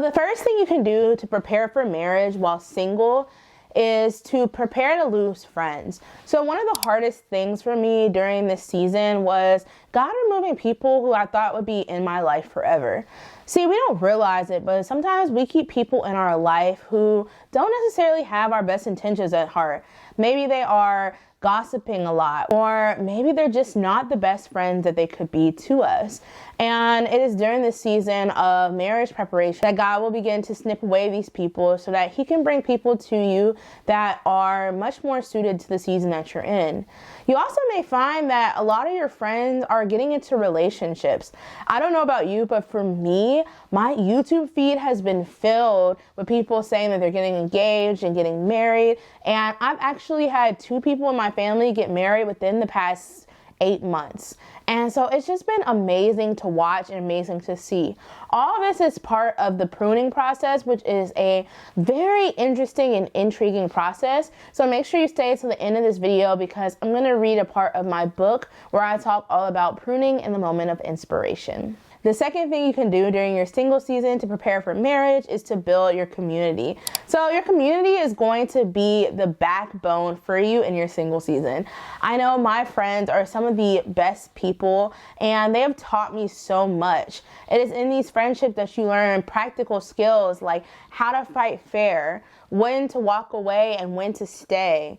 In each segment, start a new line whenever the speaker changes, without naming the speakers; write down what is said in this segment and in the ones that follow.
The first thing you can do to prepare for marriage while single is to prepare to lose friends. So one of the hardest things for me during this season was God removing people who I thought would be in my life forever. See, we don't realize it, but sometimes we keep people in our life who don't necessarily have our best intentions at heart. Maybe they are gossiping a lot, or maybe they're just not the best friends that they could be to us. And it is during this season of marriage preparation that God will begin to snip away these people so that he can bring people to you that are much more suited to the season that you're in. You also may find that a lot of your friends are getting into relationships. I don't know about you, but for me, my YouTube feed has been filled with people saying that they're getting engaged and getting married. And I've actually had 2 people in my family get married within the past 8 months. And so it's just been amazing to watch and amazing to see. All of this is part of the pruning process, which is a very interesting and intriguing process. So make sure you stay to the end of this video because I'm going to read a part of my book where I talk all about pruning in the moment of inspiration. The second thing you can do during your single season to prepare for marriage is to build your community. So your community is going to be the backbone for you in your single season. I know my friends are some of the best people and they have taught me so much. It is in these friendships that you learn practical skills like how to fight fair, when to walk away and when to stay,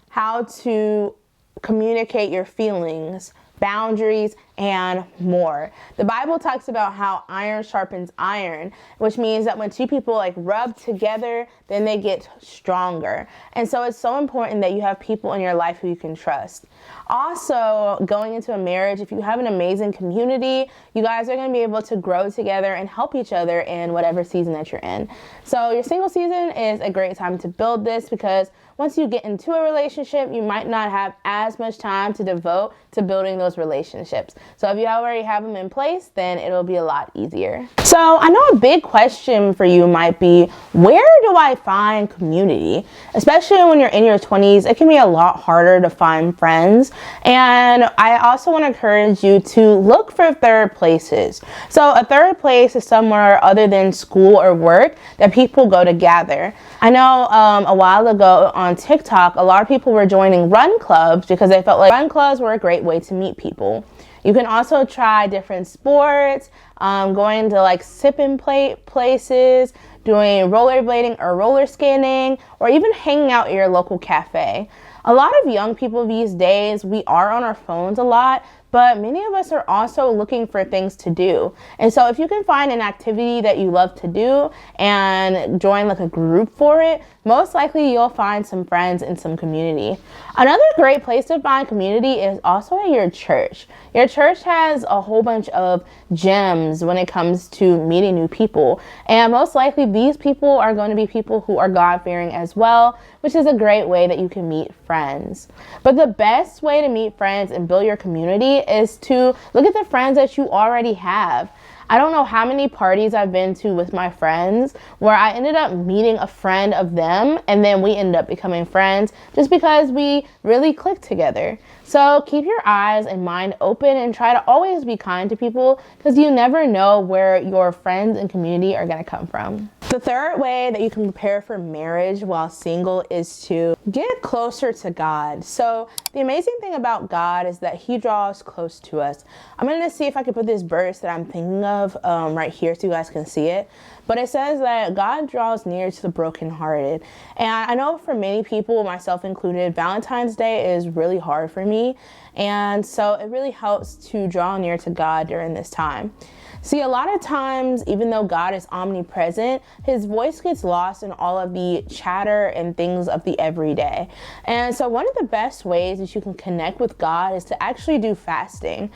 how to communicate your feelings, boundaries, and more. The Bible talks about how iron sharpens iron, which means that when 2 people like rub together, then they get stronger. And so it's so important that you have people in your life who you can trust. Also, going into a marriage, if you have an amazing community, you guys are going to be able to grow together and help each other in whatever season that you're in. So your single season is a great time to build this because once you get into a relationship, you might not have as much time to devote to building those relationships. So if you already have them in place, then it'll be a lot easier. So I know a big question for you might be, where do I find community? Especially when you're in your 20s, it can be a lot harder to find friends. And I also want to encourage you to look for third places. So a third place is somewhere other than school or work that people go to gather. I know a while ago on TikTok, a lot of people were joining run clubs because they felt like run clubs were a great way to meet people. You can also try different sports, going to like sip and play places, doing rollerblading or roller skating, or even hanging out at your local cafe. A lot of young people these days, we are on our phones a lot, but many of us are also looking for things to do. And so if you can find an activity that you love to do and join like a group for it, most likely you'll find some friends and some community. Another great place to find community is also at your church. Your church has a whole bunch of gems when it comes to meeting new people. And most likely these people are going to be people who are God-fearing as well, which is a great way that you can meet friends. But the best way to meet friends and build your community is to look at the friends that you already have. I don't know how many parties I've been to with my friends where I ended up meeting a friend of them and then we ended up becoming friends just because we really clicked together. So keep your eyes and mind open and try to always be kind to people because you never know where your friends and community are going to come from. The third way that you can prepare for marriage while single is to get closer to God. So the amazing thing about God is that he draws close to us. I'm going to see if I can put this verse that I'm thinking of right here so you guys can see it. But it says that God draws near to the brokenhearted. And I know for many people, myself included, Valentine's Day is really hard for me. And so it really helps to draw near to God during this time. See, a lot of times, even though God is omnipresent, his voice gets lost in all of the chatter and things of the everyday. And so one of the best ways that you can connect with God is to actually do fasting.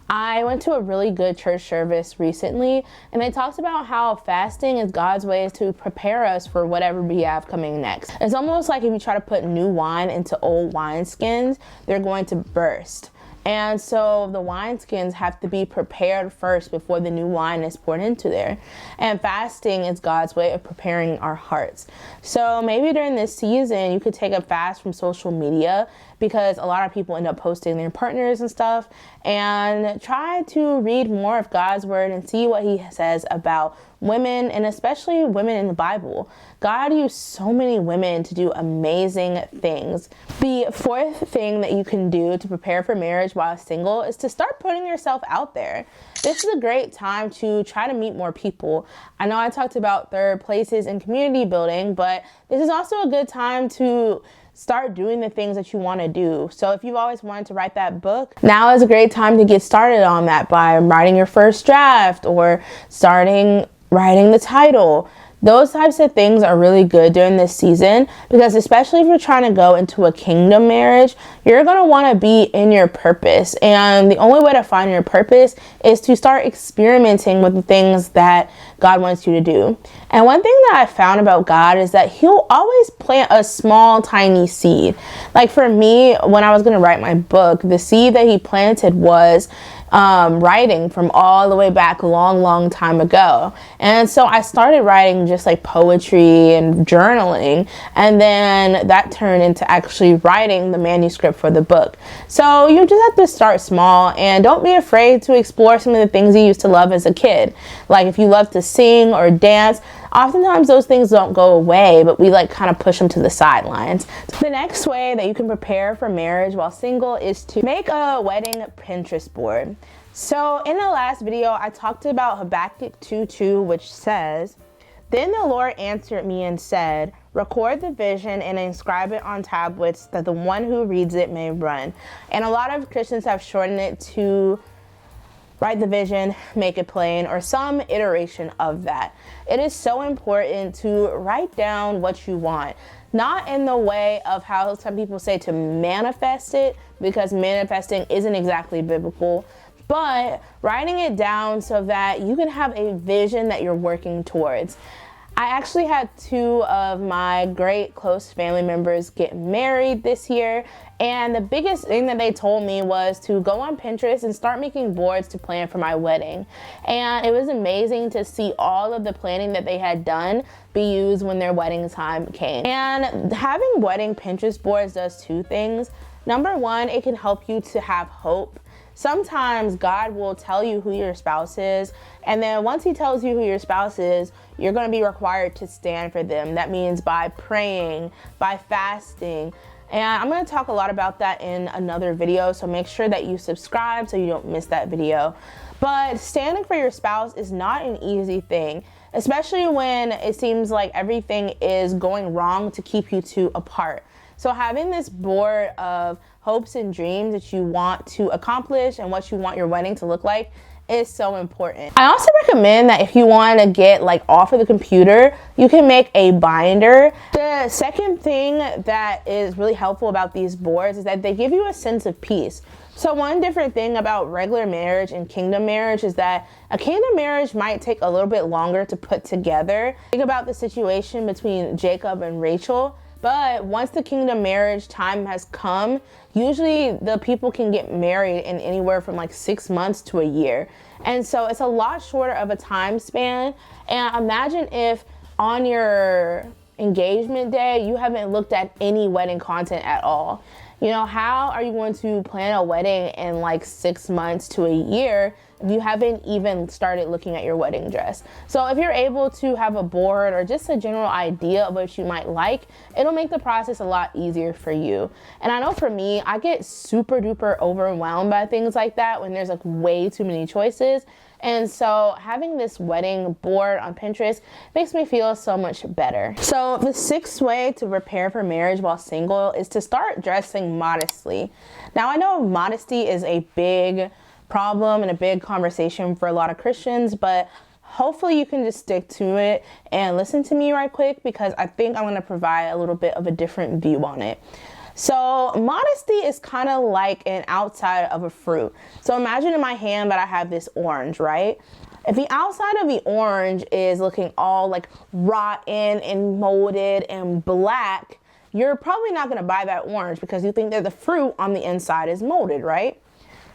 I went to a really good church service recently, and they talked about how fasting is God's way to prepare us for whatever we have coming next. It's almost like if you try to put new wine into old wineskins, they're going to burst. And so the wineskins have to be prepared first before the new wine is poured into there. And fasting is God's way of preparing our hearts. So maybe during this season, you could take a fast from social media because a lot of people end up posting their partners and stuff, and try to read more of God's word and see what he says about women, and especially women in the Bible. God used so many women to do amazing things. The fourth thing that you can do to prepare for marriage while single is to start putting yourself out there. This is a great time to try to meet more people. I know I talked about third places in community building, but this is also a good time to start doing the things that you want to do. So if you've always wanted to write that book, now is a great time to get started on that by writing your first draft or starting writing the title. Those types of things are really good during this season because especially if you're trying to go into a kingdom marriage, you're going to want to be in your purpose. And the only way to find your purpose is to start experimenting with the things that God wants you to do. And one thing that I found about God is that he'll always plant a small, tiny seed. Like for me, when I was going to write my book, the seed that he planted was writing from all the way back a long time ago. And so I started writing just like poetry and journaling, and then that turned into actually writing the manuscript for the book. So you just have to start small and don't be afraid to explore some of the things you used to love as a kid. Like if you love to sing or dance, oftentimes those things don't go away, but we like kind of push them to the sidelines. The next way that you can prepare for marriage while single is to make a wedding Pinterest board. So in the last video, I talked about Habakkuk 2:2, which says, "Then the Lord answered me and said, record the vision and inscribe it on tablets that the one who reads it may run." And a lot of Christians have shortened it to write the vision, make it plain, or some iteration of that. It is so important to write down what you want. Not in the way of how some people say to manifest it, because manifesting isn't exactly biblical, but writing it down so that you can have a vision that you're working towards. I actually had two of my great close family members get married this year, and the biggest thing that they told me was to go on Pinterest and start making boards to plan for my wedding. And it was amazing to see all of the planning that they had done be used when their wedding time came. And having wedding Pinterest boards does two things. Number one, it can help you to have hope. Sometimes God will tell you who your spouse is, and then once he tells you who your spouse is, you're going to be required to stand for them. That means by praying, by fasting. And I'm going to talk a lot about that in another video, so make sure that you subscribe so you don't miss that video. But standing for your spouse is not an easy thing, especially when it seems like everything is going wrong to keep you two apart. So having this board of hopes and dreams that you want to accomplish and what you want your wedding to look like is so important. I also recommend that if you want to get like off of the computer, you can make a binder. The second thing that is really helpful about these boards is that they give you a sense of peace. So one different thing about regular marriage and kingdom marriage is that a kingdom marriage might take a little bit longer to put together. Think about the situation between Jacob and Rachel. But once the kingdom marriage time has come, usually the people can get married in anywhere from like 6 months to a year. And so it's a lot shorter of a time span. And imagine if on your engagement day, you haven't looked at any wedding content at all. You know, how are you going to plan a wedding in like 6 months to a year if you haven't even started looking at your wedding dress? So if you're able to have a board or just a general idea of what you might like, it'll make the process a lot easier for you. And I know for me, I get super duper overwhelmed by things like that when there's like way too many choices. And so having this wedding board on Pinterest makes me feel so much better. So the sixth way to prepare for marriage while single is to start dressing modestly. Now I know modesty is a big problem and a big conversation for a lot of Christians, but hopefully you can just stick to it and listen to me right quick, because I think I'm going to provide a little bit of a different view on it. So modesty is kind of like an outside of a fruit. So imagine in my hand that I have this orange, right? If the outside of the orange is looking all like rotten and molded and black, you're probably not going to buy that orange because you think that the fruit on the inside is molded, right?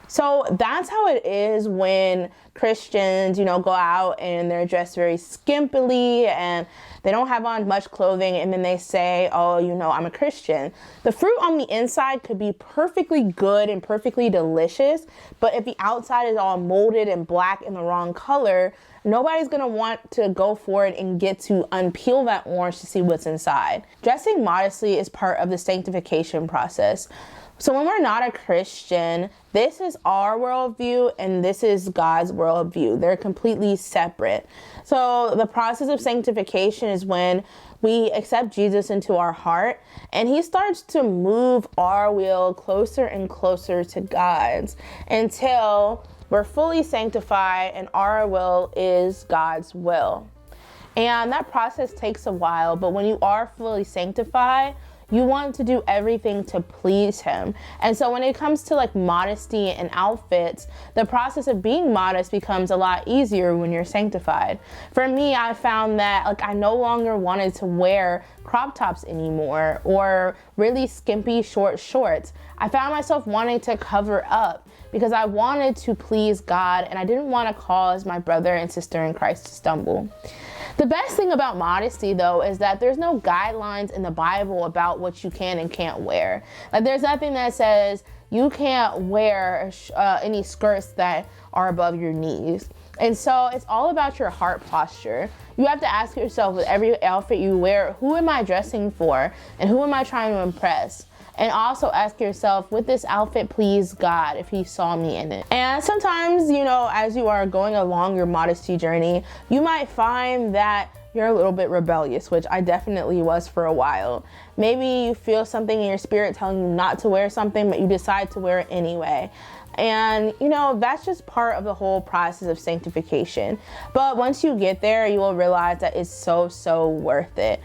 So that's how it is when Christians, you know, go out and they're dressed very skimpily and they don't have on much clothing, and then they say, oh, you know, I'm a Christian. The fruit on the inside could be perfectly good and perfectly delicious, but if the outside is all molded and black and the wrong color, nobody's gonna want to go for it and get to unpeel that orange to see what's inside. Dressing modestly is part of the sanctification process. So when we're not a Christian, this is our worldview and this is God's worldview. They're completely separate. So the process of sanctification is when we accept Jesus into our heart and he starts to move our will closer and closer to God's until we're fully sanctified and our will is God's will. And that process takes a while, but when you are fully sanctified, you want to do everything to please him. And so when it comes to like modesty and outfits, the process of being modest becomes a lot easier when you're sanctified. For me, I found that like I no longer wanted to wear crop tops anymore or really skimpy short shorts. I found myself wanting to cover up because I wanted to please God and I didn't want to cause my brother and sister in Christ to stumble. The best thing about modesty, though, is that there's no guidelines in the Bible about what you can and can't wear. Like, there's nothing that says you can't wear any skirts that are above your knees. And so it's all about your heart posture. You have to ask yourself with every outfit you wear, who am I dressing for and who am I trying to impress? And also ask yourself, would this outfit please God if he saw me in it? And sometimes, you know, as you are going along your modesty journey, you might find that you're a little bit rebellious, which I definitely was for a while. Maybe you feel something in your spirit telling you not to wear something, but you decide to wear it anyway. And, you know, that's just part of the whole process of sanctification. But once you get there, you will realize that it's so worth it.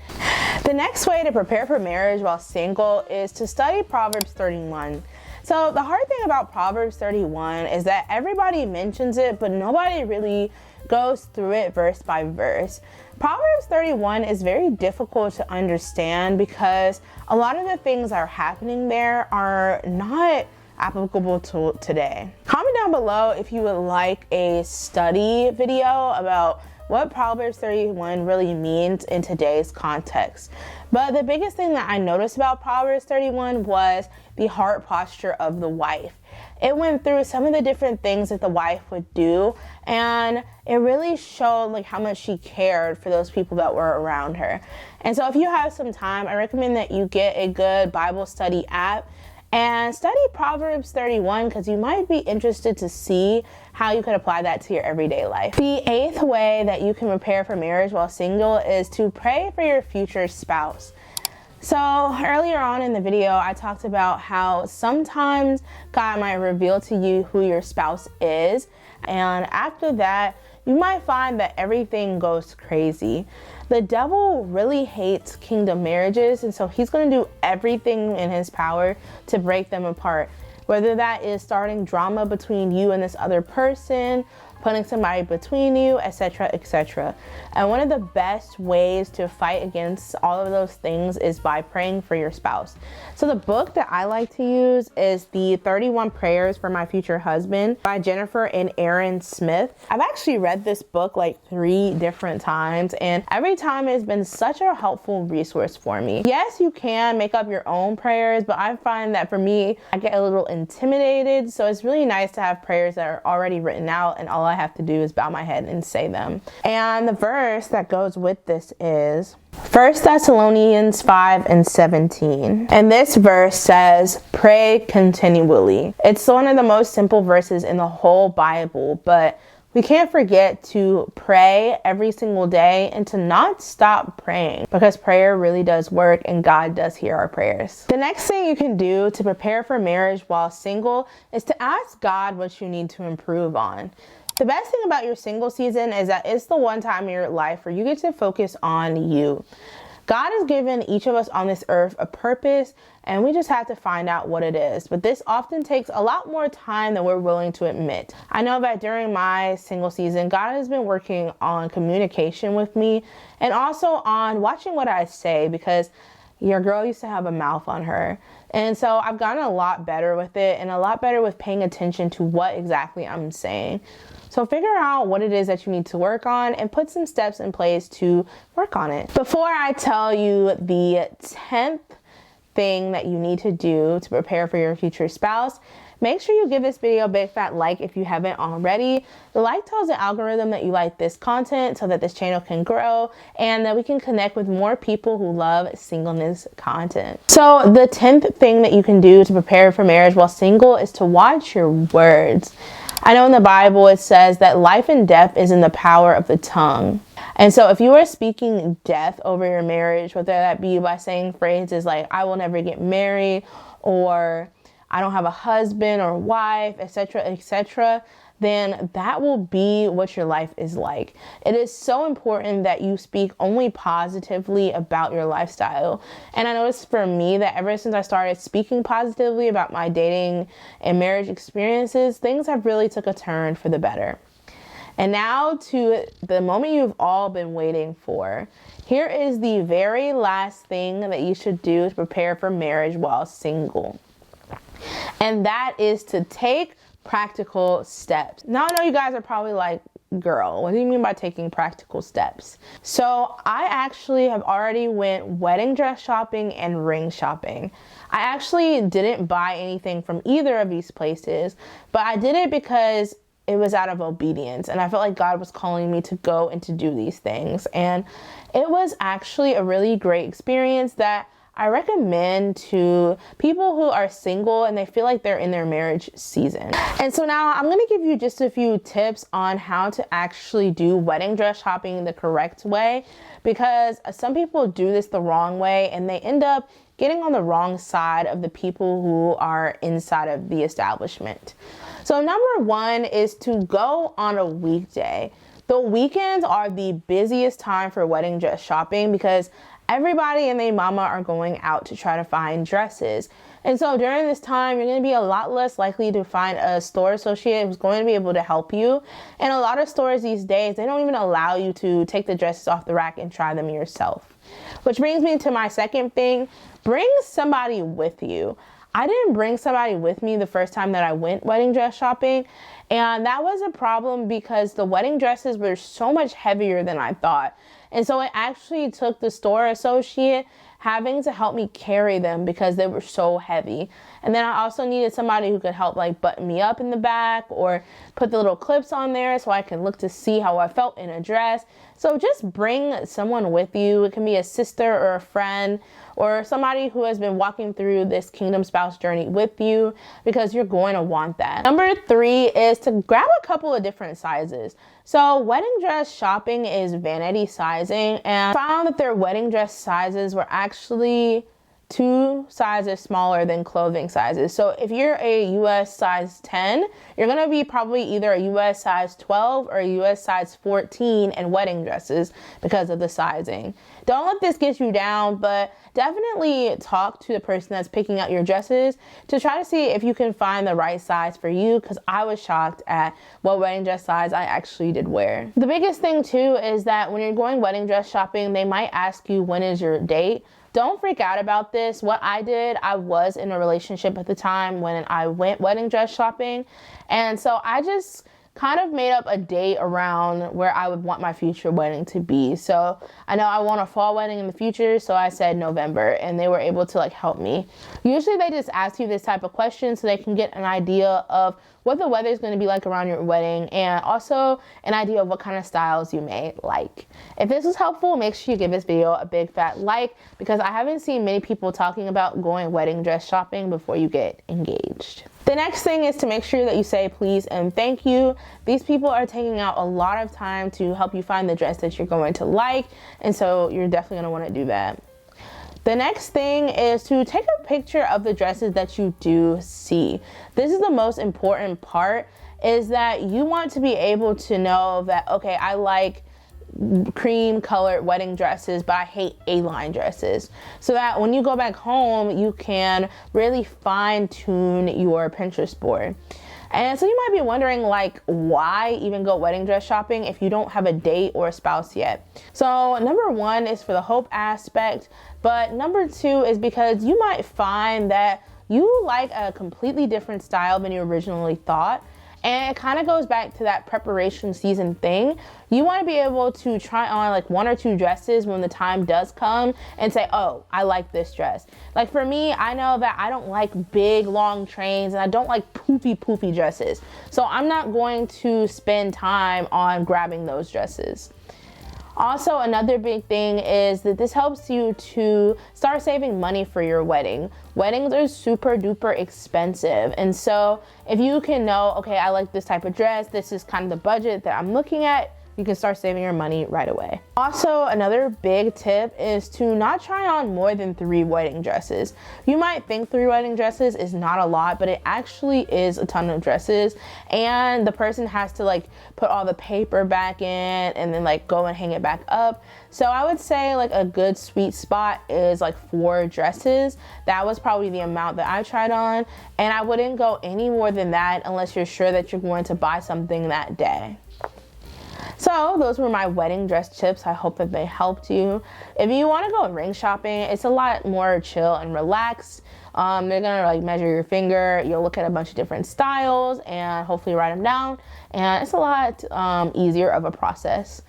The next way to prepare for marriage while single is to study Proverbs 31. So the hard thing about Proverbs 31 is that everybody mentions it, but nobody really goes through it verse by verse. Proverbs 31 is very difficult to understand because a lot of the things that are happening there are not applicable to today. Comment down below if you would like a study video about what Proverbs 31 really means in today's context. But the biggest thing that I noticed about Proverbs 31 was the heart posture of the wife. It went through some of the different things that the wife would do, and it really showed like how much she cared for those people that were around her. And so if you have some time, I recommend that you get a good Bible study app and study Proverbs 31 because you might be interested to see how you could apply that to your everyday life. The 8th way that you can prepare for marriage while single is to pray for your future spouse. So earlier on in the video, I talked about how sometimes God might reveal to you who your spouse is, and after that, you might find that everything goes crazy. The devil really hates kingdom marriages, and so he's going to do everything in his power to break them apart. Whether that is starting drama between you and this other person, putting somebody between you, etc., etc. And one of the best ways to fight against all of those things is by praying for your spouse. So the book that I like to use is the 31 Prayers for My Future Husband by Jennifer and Aaron Smith. I've actually read this book like 3 different times, and every time it's been such a helpful resource for me. Yes, you can make up your own prayers, but I find that for me, I get a little intimidated, so it's really nice to have prayers that are already written out and all I have to do is bow my head and say them. And the verse that goes with this is 1 Thessalonians 5:17. And this verse says, pray continually. It's one of the most simple verses in the whole Bible, but we can't forget to pray every single day and to not stop praying because prayer really does work and God does hear our prayers. The next thing you can do to prepare for marriage while single is to ask God what you need to improve on. The best thing about your single season is that it's the one time in your life where you get to focus on you. God has given each of us on this earth a purpose, and we just have to find out what it is. But this often takes a lot more time than we're willing to admit. I know that during my single season, God has been working on communication with me and also on watching what I say, because your girl used to have a mouth on her. And so I've gotten a lot better with it and a lot better with paying attention to what exactly I'm saying. So figure out what it is that you need to work on and put some steps in place to work on it. Before I tell you the 10th thing that you need to do to prepare for your future spouse, Make sure you give this video a big fat like if you haven't already. The like tells the algorithm that you like this content so that this channel can grow and that we can connect with more people who love singleness content. So the 10th thing that you can do to prepare for marriage while single is to watch your words. I know in the Bible it says that life and death is in the power of the tongue. And so if you are speaking death over your marriage, whether that be by saying phrases like, I will never get married, or I don't have a husband or wife, etc., then that will be what your life is like. It is so important that you speak only positively about your lifestyle. And I noticed for me that ever since I started speaking positively about my dating and marriage experiences, things have really took a turn for the better. And now to the moment you've all been waiting for. Here is the very last thing that you should do to prepare for marriage while single. And that is to take practical steps. Now I know you guys are probably like, girl, what do you mean by taking practical steps? So I actually have already went wedding dress shopping and ring shopping. I actually didn't buy anything from either of these places, but I did it because it was out of obedience, and I felt like God was calling me to go and to do these things. And it was actually a really great experience that I recommend to people who are single and they feel like they're in their marriage season. And so now I'm going to give you just a few tips on how to actually do wedding dress shopping the correct way, because some people do this the wrong way and they end up getting on the wrong side of the people who are inside of the establishment. So number one is to go on a weekday. The weekends are the busiest time for wedding dress shopping because everybody and their mama are going out to try to find dresses. And so during this time, you're going to be a lot less likely to find a store associate who's going to be able to help you. And a lot of stores these days, they don't even allow you to take the dresses off the rack and try them yourself. Which brings me to my second thing. Bring somebody with you. I didn't bring somebody with me the first time that I went wedding dress shopping. And that was a problem because the wedding dresses were so much heavier than I thought. And so it actually took the store associate having to help me carry them because they were so heavy. And then I also needed somebody who could help like button me up in the back or put the little clips on there so I can look to see how I felt in a dress. So just bring someone with you. It can be a sister or a friend or somebody who has been walking through this kingdom spouse journey with you, because you're going to want that. Number 3 is to grab a couple of different sizes. So wedding dress shopping is vanity sizing, and I found that their wedding dress sizes were actually 2 sizes smaller than clothing sizes. So if you're a US size 10, you're going to be probably either a US size 12 or a US size 14 in wedding dresses because of the sizing. Don't let this get you down, but definitely talk to the person that's picking out your dresses to try to see if you can find the right size for you, because I was shocked at what wedding dress size I actually did wear. The biggest thing too is that when you're going wedding dress shopping, they might ask you, when is your date? Don't freak out about this. What I did, I was in a relationship at the time when I went wedding dress shopping. And so I just kind of made up a date around where I would want my future wedding to be. So I know I want a fall wedding in the future, so I said November, and they were able to like help me. Usually they just ask you this type of question so they can get an idea of what the weather is going to be like around your wedding, and also an idea of what kind of styles you may like. If this was helpful, make sure you give this video a big fat like, because I haven't seen many people talking about going wedding dress shopping before you get engaged. The next thing is to make sure that you say please and thank you. These people are taking out a lot of time to help you find the dress that you're going to like, and so you're definitely going to want to do that. The next thing is to take a picture of the dresses that you do see. This is the most important part, is that you want to be able to know that, okay, I like cream colored wedding dresses, but I hate A-line dresses. So that when you go back home, you can really fine tune your Pinterest board. And so you might be wondering, like, why even go wedding dress shopping if you don't have a date or a spouse yet? So number 1 is for the hope aspect, but number 2 is because you might find that you like a completely different style than you originally thought. And it kind of goes back to that preparation season thing. You want to be able to try on like 1 or 2 dresses when the time does come and say, oh, I like this dress. Like for me, I know that I don't like big long trains and I don't like poofy dresses. So I'm not going to spend time on grabbing those dresses. Also, another big thing is that this helps you to start saving money for your wedding. Weddings are super duper expensive. And so if you can know, okay, I like this type of dress, this is kind of the budget that I'm looking at, you can start saving your money right away. Also, another big tip is to not try on more than 3 wedding dresses. You might think 3 wedding dresses is not a lot, but it actually is a ton of dresses. And the person has to like put all the paper back in and then like go and hang it back up. So I would say like a good sweet spot is like 4 dresses. That was probably the amount that I tried on. And I wouldn't go any more than that unless you're sure that you're going to buy something that day. So those were my wedding dress tips. I hope that they helped you. If you want to go ring shopping, it's a lot more chill and relaxed. They're gonna like measure your finger. You'll look at a bunch of different styles and hopefully write them down. And it's a lot easier of a process.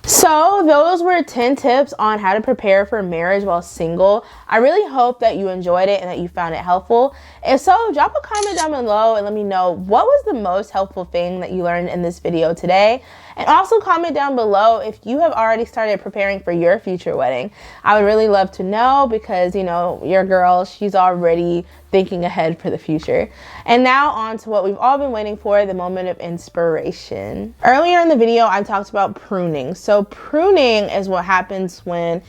So those were 10 tips on how to prepare for marriage while single. I really hope that you enjoyed it and that you found it helpful. If so, drop a comment down below and let me know what was the most helpful thing that you learned in this video today. And also comment down below if you have already started preparing for your future wedding. I would really love to know because, you know, your girl, she's already thinking ahead for the future. And now on to what we've all been waiting for, the moment of inspiration. Earlier in the video, I talked about pruning. So pruning is what happens when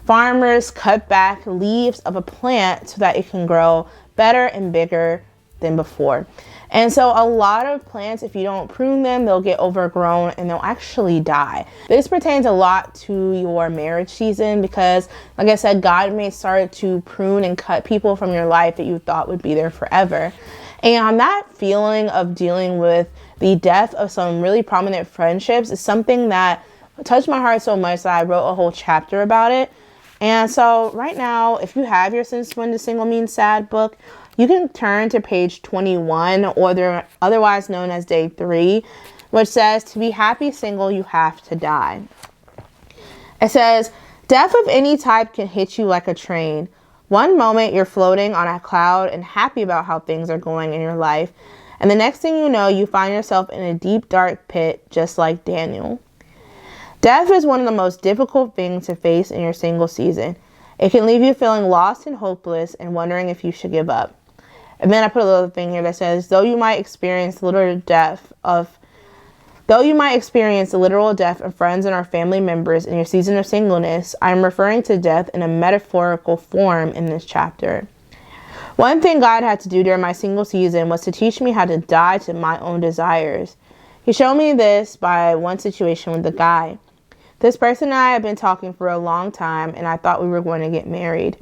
farmers cut back leaves of a plant so that it can grow better and bigger than before. And so a lot of plants, if you don't prune them, they'll get overgrown and they'll actually die. This pertains a lot to your marriage season because, like I said, God may start to prune and cut people from your life that you thought would be there forever. And that feeling of dealing with the death of some really prominent friendships is something that touched my heart so much that I wrote a whole chapter about it. And so right now, if you have your Since When Does Single Mean Sad book, you can turn to page 21, or they're otherwise known as day 3, which says, to be happy single, you have to die. It says, death of any type can hit you like a train. One moment you're floating on a cloud and happy about how things are going in your life. And the next thing you know, you find yourself in a deep, dark pit, just like Daniel. Death is one of the most difficult things to face in your single season. It can leave you feeling lost and hopeless and wondering if you should give up. And then I put a little thing here that says, though you might experience the literal death of friends and our family members in your season of singleness, I am referring to death in a metaphorical form in this chapter. One thing God had to do during my single season was to teach me how to die to my own desires. He showed me this by one situation with a guy. This person and I had been talking for a long time, and I thought we were going to get married.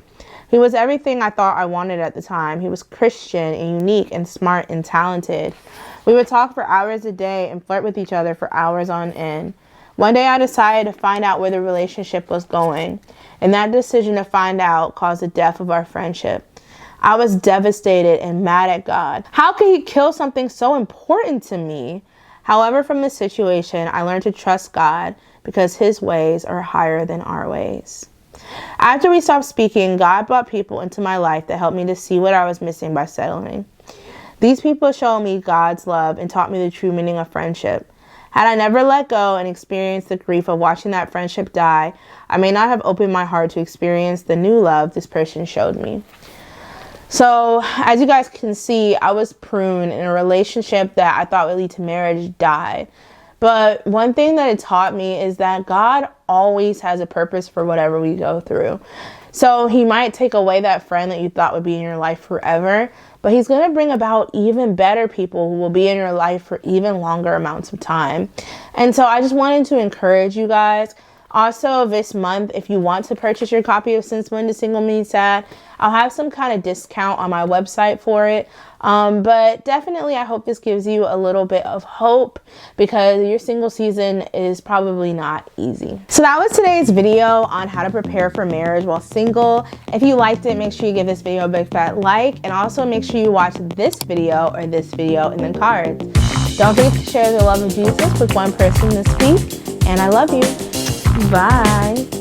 He was everything I thought I wanted at the time. He was Christian and unique and smart and talented. We would talk for hours a day and flirt with each other for hours on end. One day I decided to find out where the relationship was going, and that decision to find out caused the death of our friendship. I was devastated and mad at God. How could he kill something so important to me? However, from this situation, I learned to trust God because his ways are higher than our ways. After we stopped speaking, God brought people into my life that helped me to see what I was missing by settling. These people showed me God's love and taught me the true meaning of friendship. Had I never let go and experienced the grief of watching that friendship die, I may not have opened my heart to experience the new love this person showed me. So, as you guys can see, I was pruned in a relationship that I thought would lead to marriage died. But one thing that it taught me is that God always has a purpose for whatever we go through. So he might take away that friend that you thought would be in your life forever, but he's going to bring about even better people who will be in your life for even longer amounts of time. And so I just wanted to encourage you guys. Also, this month, if you want to purchase your copy of Since When Does Single Mean Sad, I'll have some kind of discount on my website for it. But definitely, I hope this gives you a little bit of hope because your single season is probably not easy. So that was today's video on how to prepare for marriage while single. If you liked it, make sure you give this video a big fat like, and also make sure you watch this video or this video in the cards. Don't forget to share the love of Jesus with one person this week. And I love you. Bye.